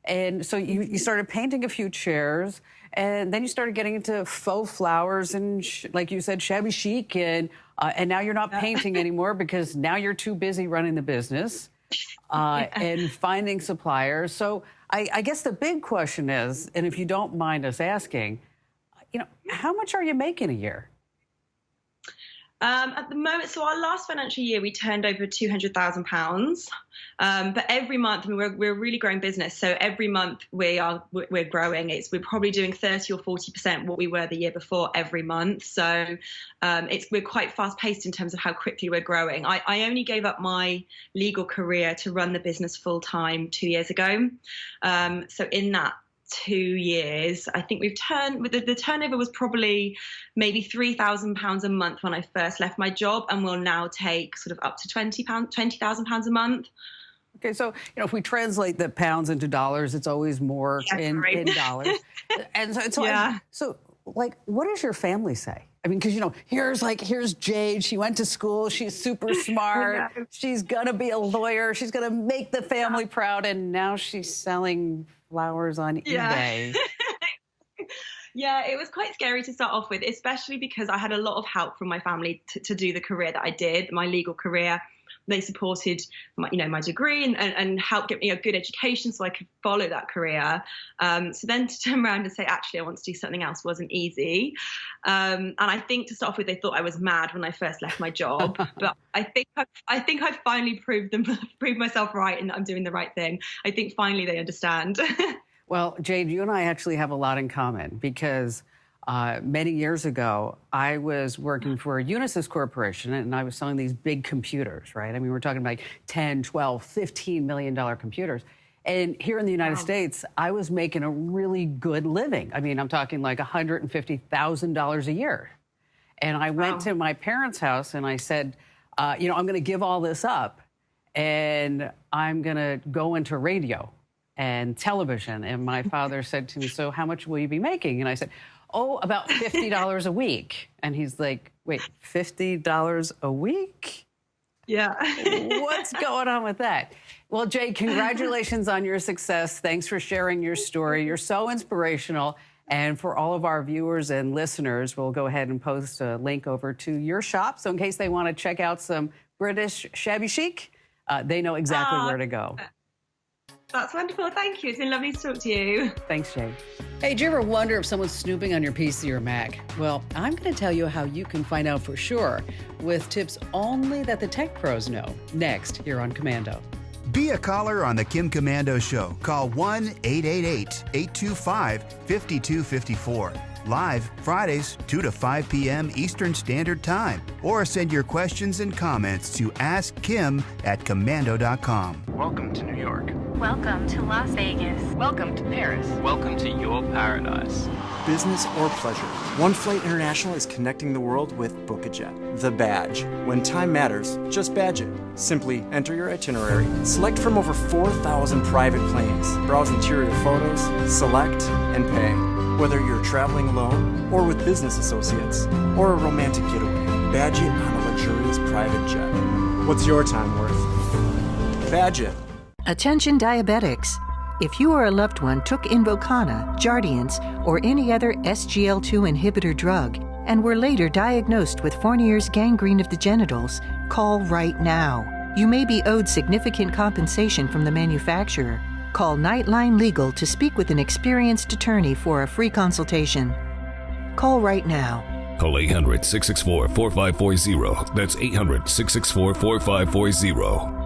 And so you started painting a few chairs, and then you started getting into faux flowers and, like you said, shabby chic, and now you're not painting anymore because now you're too busy running the business and finding suppliers. So I guess the big question is, and if you don't mind us asking, how much are you making a year? At the moment, so our last financial year, we turned over £200,000. But every month, we're a really growing business. So every month we're growing. We're probably doing 30 or 40% what we were the year before every month. So we're quite fast paced in terms of how quickly we're growing. I only gave up my legal career to run the business full time 2 years ago. So in that 2 years, I think we've turned, the turnover was probably maybe £3,000 a month when I first left my job, and we'll now take sort of up to £20,000 a month. Okay, so if we translate the pounds into dollars, it's always more in dollars. And so what does your family say? I mean, because here's Jade. She went to school. She's super smart. She's gonna be a lawyer. She's gonna make the family proud, and now she's selling flowers on eBay. Yeah, it was quite scary to start off with, especially because I had a lot of help from my family to do the career that I did, my legal career. They supported my degree and helped get me a good education so I could follow that career. So then to turn around and say, actually, I want to do something else wasn't easy. And I think to start off with, they thought I was mad when I first left my job. But I think I've finally proved myself right and that I'm doing the right thing. I think finally they understand. Well, Jade, you and I actually have a lot in common because many years ago, I was working for Unisys Corporation, and I was selling these big computers, right? I mean, we're talking about like 10, 12, $15 million computers. And here in the United States, I was making a really good living. I mean, I'm talking like $150,000 a year. And I went to my parents' house and I said, I'm going to give all this up and I'm going to go into radio and television. And my father said to me, so how much will you be making? And I said, about $50 a week. And he's like, wait, $50 a week? Yeah. What's going on with that? Well, Jade, congratulations on your success. Thanks for sharing your story. You're so inspirational. And for all of our viewers and listeners, we'll go ahead and post a link over to your shop. So in case they want to check out some British shabby chic, they know exactly where to go. That's wonderful. Thank you. It's been lovely to talk to you. Thanks, Jade. Hey, do you ever wonder if someone's snooping on your PC or Mac? Well, I'm going to tell you how you can find out for sure with tips only that the tech pros know. Next, here on Komando. Be a caller on the Kim Komando Show. Call 1-888-825-5254. Live Fridays, 2 to 5 p.m. Eastern Standard Time. Or send your questions and comments to askkim@komando.com. Welcome to New York. Welcome to Las Vegas. Welcome to Paris. Welcome to your paradise. Business or pleasure, One Flight International is connecting the world with BookAJet, the badge. When time matters, just badge it. Simply enter your itinerary, select from over 4,000 private planes, browse interior photos, select, and pay. Whether you're traveling alone or with business associates or a romantic getaway, badge it on a luxurious private jet. What's your time worth? Badge it. Attention diabetics. If you or a loved one took Invokana, Jardiance, or any other SGL2 inhibitor drug and were later diagnosed with Fournier's gangrene of the genitals, call right now. You may be owed significant compensation from the manufacturer. Call Nightline Legal to speak with an experienced attorney for a free consultation. Call right now. Call 800-664-4540. That's 800-664-4540.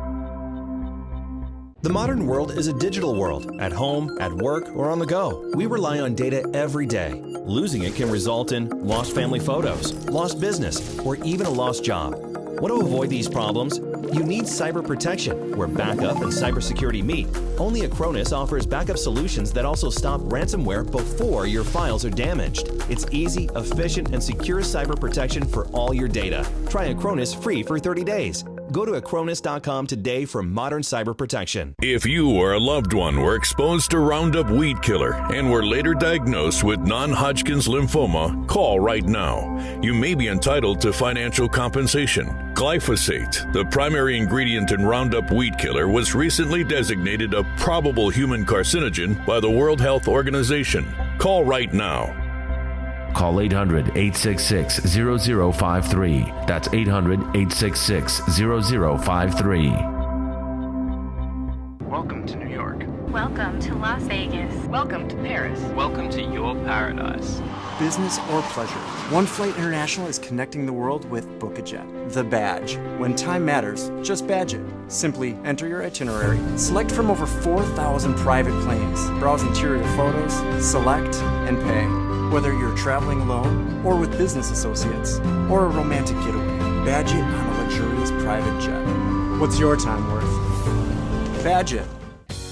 The modern world is a digital world. At home, at work, or on the go. We rely on data every day. Losing it can result in lost family photos, lost business, or even a lost job. Want to avoid these problems? You need cyber protection, where backup and cybersecurity meet. Only Acronis offers backup solutions that also stop ransomware before your files are damaged. It's easy, efficient, and secure cyber protection for all your data. Try Acronis free for 30 days. Go to Acronis.com today for modern cyber protection. If you or a loved one were exposed to Roundup weed killer and were later diagnosed with non-Hodgkin's lymphoma, call right now. You may be entitled to financial compensation. Glyphosate, the primary ingredient in Roundup weed killer, was recently designated a probable human carcinogen by the World Health Organization. Call right now. Call 800-866-0053. That's 800-866-0053. Welcome to New York. Welcome to Las Vegas. Welcome to Paris. Welcome to your paradise. Business or pleasure, One Flight International is connecting the world with BookAJet, the badge. When time matters, just badge it. Simply enter your itinerary, select from over 4,000 private planes, browse interior photos, select, and pay. Whether you're traveling alone or with business associates or a romantic getaway, badge it on a luxurious private jet. What's your time worth? Badge it.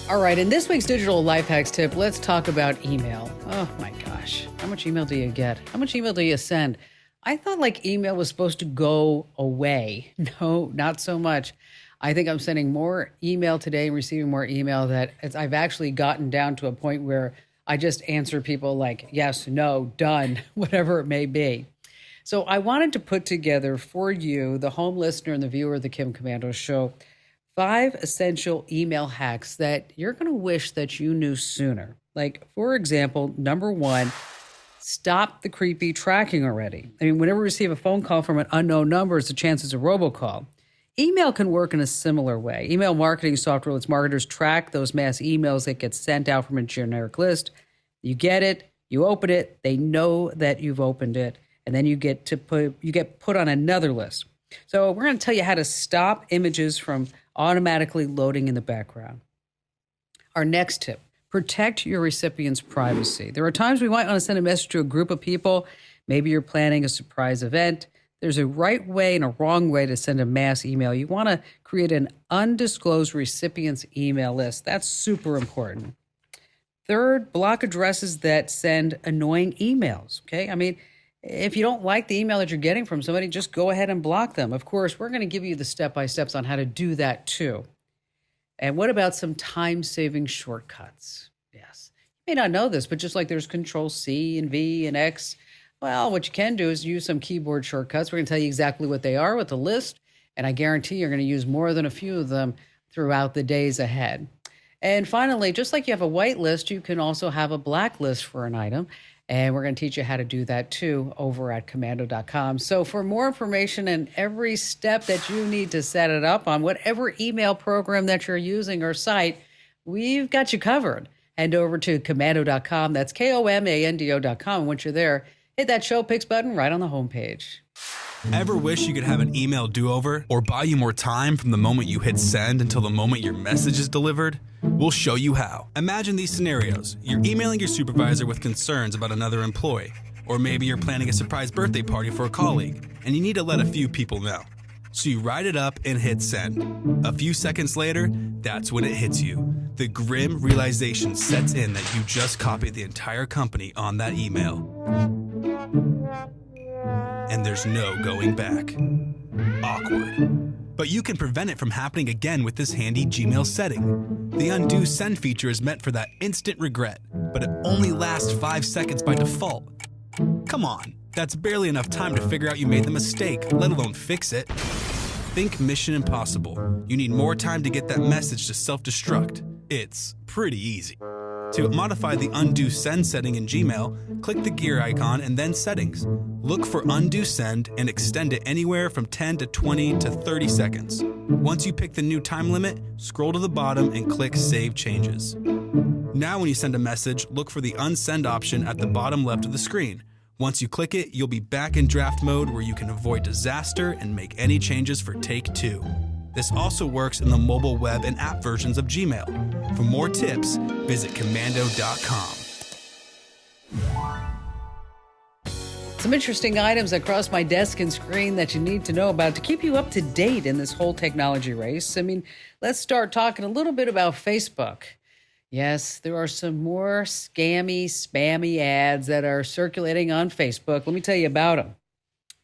All right, in this week's Digital Life Hacks tip, let's talk about email. Oh my gosh, how much email do you get? How much email do you send? I thought like email was supposed to go away. No, not so much. I think I'm sending more email today and receiving more email that I've actually gotten down to a point where I just answer people like yes, no, done, whatever it may be. So I wanted to put together for you, the home listener and the viewer of the Kim Komando Show, 5 essential email hacks that you're going to wish that you knew sooner. Like, for example, number 1, stop the creepy tracking already. I mean, whenever we receive a phone call from an unknown number, it's a chance it's a robocall. Email can work in a similar way. Email marketing software lets marketers track those mass emails that get sent out from a generic list. You get it, you open it, they know that you've opened it, and then you get put on another list. So we're going to tell you how to stop images from automatically loading in the background. Our next tip, protect your recipient's privacy. There are times we might want to send a message to a group of people. Maybe you're planning a surprise event. There's a right way and a wrong way to send a mass email. You want to create an undisclosed recipient's email list. That's super important. Third, block addresses that send annoying emails. Okay, I mean, if you don't like the email that you're getting from somebody, just go ahead and block them. Of course, we're going to give you the step-by-steps on how to do that too. And what about some time-saving shortcuts? Yes. You may not know this, but just like there's Control-C and V and X, well, what you can do is use some keyboard shortcuts. We're going to tell you exactly what they are with the list, and I guarantee you're going to use more than a few of them throughout the days ahead. And finally, just like you have a white list, you can also have a black list for an item. And we're going to teach you how to do that too over at komando.com. So for more information and every step that you need to set it up on whatever email program that you're using or site, we've got you covered. Head over to komando.com. That's komando.com. And once you're there, hit that show picks button right on the homepage. Ever wish you could have an email do-over or buy you more time from the moment you hit send until the moment your message is delivered? We'll show you how. Imagine these scenarios. You're emailing your supervisor with concerns about another employee, or maybe you're planning a surprise birthday party for a colleague, and you need to let a few people know. So you write it up and hit send. A few seconds later, that's when it hits you. The grim realization sets in that you just copied the entire company on that email. And there's no going back. Awkward. But you can prevent it from happening again with this handy Gmail setting. The undo send feature is meant for that instant regret, but it only lasts 5 seconds by default. Come on, that's barely enough time to figure out you made the mistake, let alone fix it. Think Mission Impossible. You need more time to get that message to self-destruct. It's pretty easy. To modify the undo send setting in Gmail, click the gear icon and then settings. Look for undo send and extend it anywhere from 10 to 20 to 30 seconds. Once you pick the new time limit, scroll to the bottom and click Save Changes. Now when you send a message, look for the unsend option at the bottom left of the screen. Once you click it, you'll be back in draft mode where you can avoid disaster and make any changes for take 2. This also works in the mobile web and app versions of Gmail. For more tips, visit komando.com. Some interesting items that cross my desk and screen that you need to know about to keep you up to date in this whole technology race. I mean, let's start talking a little bit about Facebook. Yes, there are some more scammy, spammy ads that are circulating on Facebook. Let me tell you about them.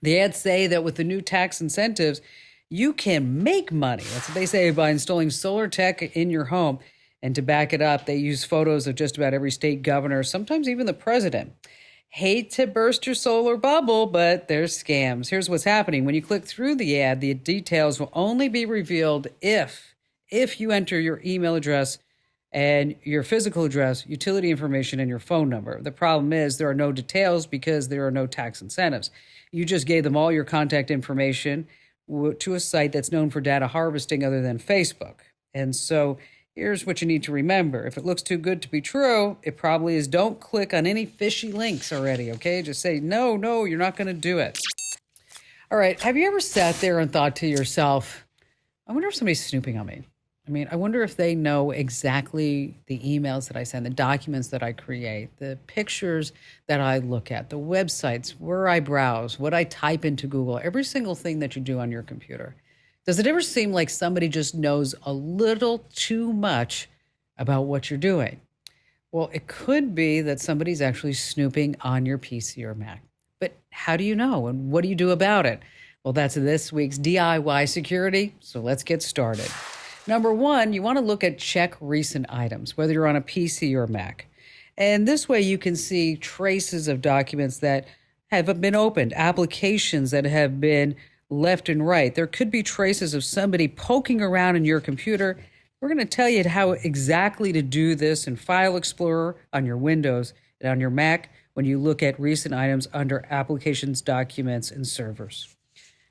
The ads say that with the new tax incentives, you can make money. That's what they say by installing solar tech in your home. And to back it up, they use photos of just about every state governor, sometimes even the president. Hate to burst your solar bubble, but there's scams. Here's what's happening. When you click through the ad, the details will only be revealed if you enter your email address and your physical address, utility information, and your phone number. The problem is there are no details because there are no tax incentives. You just gave them all your contact information to a site that's known for data harvesting other than Facebook. And so Here's what you need to remember. If it looks too good to be true, it probably is. Don't click on any fishy links already, okay? Just say, no, you're not going to do it. All right, have you ever sat there and thought to yourself, I wonder if somebody's snooping on me? I wonder if they know exactly the emails that I send, the documents that I create, the pictures that I look at, the websites, where I browse, what I type into Google, every single thing that you do on your computer. Does it ever seem like somebody just knows a little too much about what you're doing? Well, it could be that somebody's actually snooping on your PC or Mac. But how do you know, and what do you do about it? Well, that's this week's DIY security, so let's get started. Number one, you want to look at check recent items, whether you're on a PC or Mac. And this way you can see traces of documents that have been opened, applications that have been left and right. There could be traces of somebody poking around in your computer. We're going to tell you how exactly to do this in File Explorer on your Windows and on your Mac when you look at recent items under Applications, Documents, and Servers.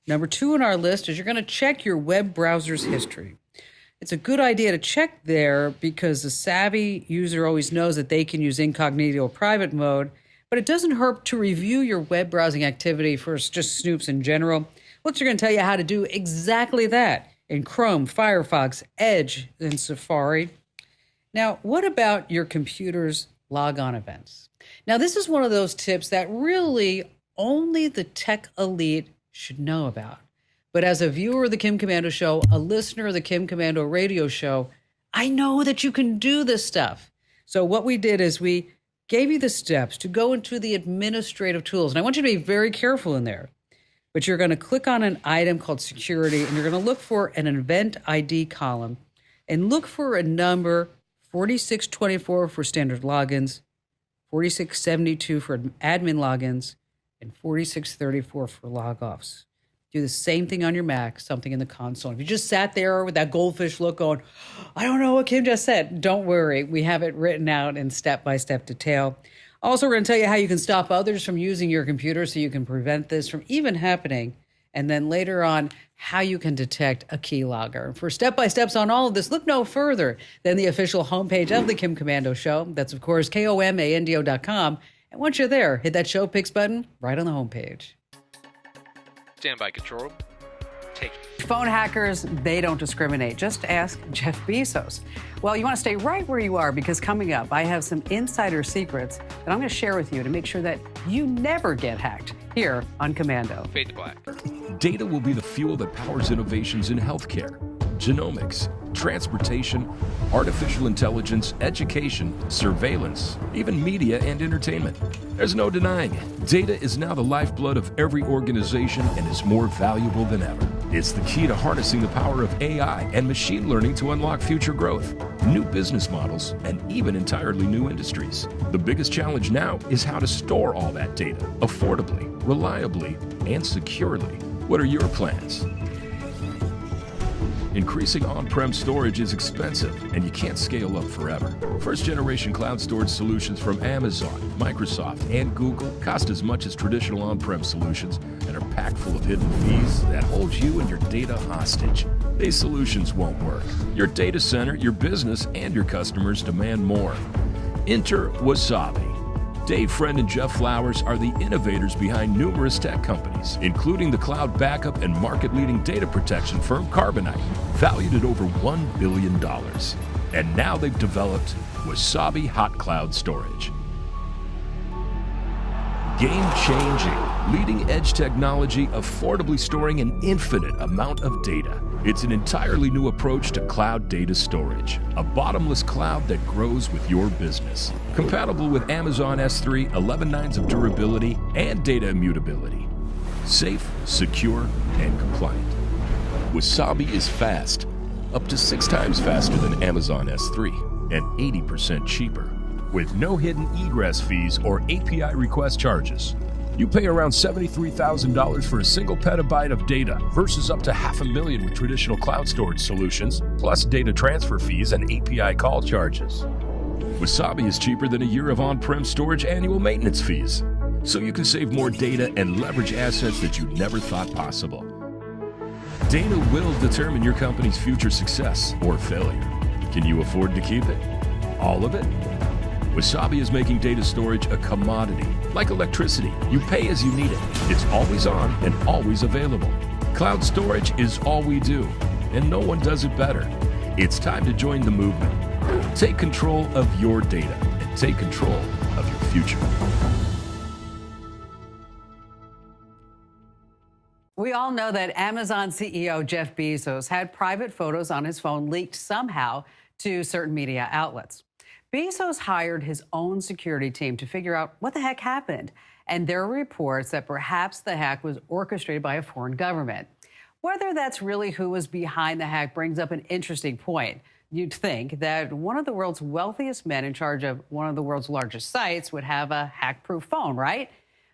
Number two on our list is you're going to check your web browser's history. It's a good idea to check there because the savvy user always knows that they can use incognito or private mode, but it doesn't hurt to review your web browsing activity for just snoops in general. We're going to tell you how to do exactly that in Chrome, Firefox, Edge, and Safari. Now, what about your computer's logon events? Now, this is one of those tips that really only the tech elite should know about. But as a viewer of the Kim Komando Show, a listener of the Kim Komando radio show, I know that you can do this stuff. So what we did is we gave you the steps to go into the administrative tools. And I want you to be very careful in there. But you're going to click on an item called security, and you're going to look for an event ID column and look for a number 4624 for standard logins, 4672 for admin logins, and 4634 for logoffs. Do the same thing on your Mac, something in the console. If you just sat there with that goldfish look going, I don't know what Kim just said, don't worry. We have it written out in step-by-step detail. Also, we're going to tell you how you can stop others from using your computer so you can prevent this from even happening. And then later on, how you can detect a keylogger. For step-by-steps on all of this, look no further than the official homepage of the Kim Komando Show. That's, of course, KOMANDO.com. And once you're there, hit that Show Picks button right on the homepage. Stand by, control room. Take. Phone hackers, they don't discriminate. Just ask Jeff Bezos. Well, you want to stay right where you are because coming up, I have some insider secrets that I'm going to share with you to make sure that you never get hacked here on Komando. Fade to black. Data will be the fuel that powers innovations in healthcare, genomics, transportation, artificial intelligence, education, surveillance, even media and entertainment. There's no denying it. Data is now the lifeblood of every organization and is more valuable than ever. It's the key to harnessing the power of AI and machine learning to unlock future growth, new business models, and even entirely new industries. The biggest challenge now is how to store all that data affordably, reliably, and securely. What are your plans? Increasing on-prem storage is expensive, and you can't scale up forever. First-generation cloud storage solutions from Amazon, Microsoft, and Google cost as much as traditional on-prem solutions and are packed full of hidden fees that hold you and your data hostage. These solutions won't work. Your data center, your business, and your customers demand more. Enter Wasabi. Dave Friend and Jeff Flowers are the innovators behind numerous tech companies, including the cloud backup and market-leading data protection firm Carbonite, valued at over $1 billion. And now they've developed Wasabi Hot Cloud Storage. Game-changing, leading-edge technology affordably storing an infinite amount of data. It's an entirely new approach to cloud data storage, a bottomless cloud that grows with your business. Compatible with Amazon S3, 11 nines of durability, and data immutability. Safe, secure, and compliant. Wasabi is fast, up to 6 times faster than Amazon S3, and 80% cheaper, with no hidden egress fees or API request charges. You pay around $73,000 for a single petabyte of data versus up to $500,000 with traditional cloud storage solutions, plus data transfer fees and API call charges. Wasabi is cheaper than a year of on-prem storage annual maintenance fees, so you can save more data and leverage assets that you never thought possible. Data will determine your company's future success or failure. Can you afford to keep it? All of it? Wasabi is making data storage a commodity. Like electricity, you pay as you need it. It's always on and always available. Cloud storage is all we do, and no one does it better. It's time to join the movement. Take control of your data and take control of your future. We all know that Amazon CEO Jeff Bezos had private photos on his phone leaked somehow to certain media outlets. Bezos hired his own security team to figure out what the heck happened, and there are reports that perhaps the hack was orchestrated by a foreign government. Whether that's really who was behind the hack brings up an interesting point. You'd think that one of the world's wealthiest men in charge of one of the world's largest sites would have a hack-proof phone, right?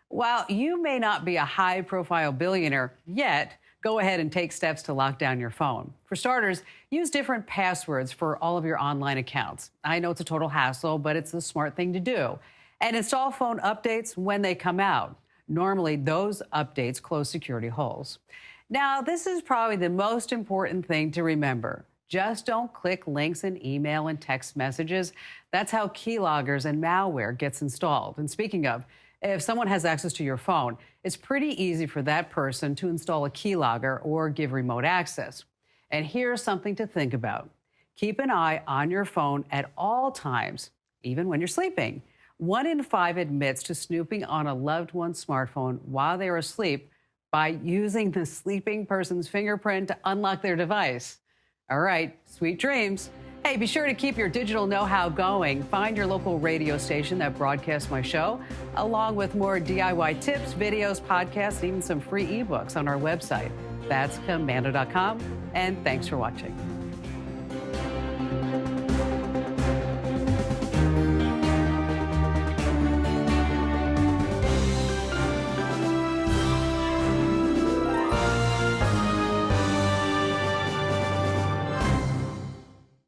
While you may not be a high-profile billionaire yet, go ahead and take steps to lock down your phone. For starters, use different passwords for all of your online accounts. I know it's a total hassle, but it's the smart thing to do. And install phone updates when they come out. Normally, those updates close security holes. Now, this is probably the most important thing to remember. Just don't click links in email and text messages. That's how keyloggers and malware gets installed. And speaking of, if someone has access to your phone, it's pretty easy for that person to install a keylogger or give remote access. And here's something to think about. Keep an eye on your phone at all times, even when you're sleeping. 1 in 5 admits to snooping on a loved one's smartphone while they are asleep by using the sleeping person's fingerprint to unlock their device. All right, sweet dreams. Hey, be sure to keep your digital know-how going. Find your local radio station that broadcasts my show, along with more DIY tips, videos, podcasts, and even some free ebooks on our website. That's Komando.com, and thanks for watching.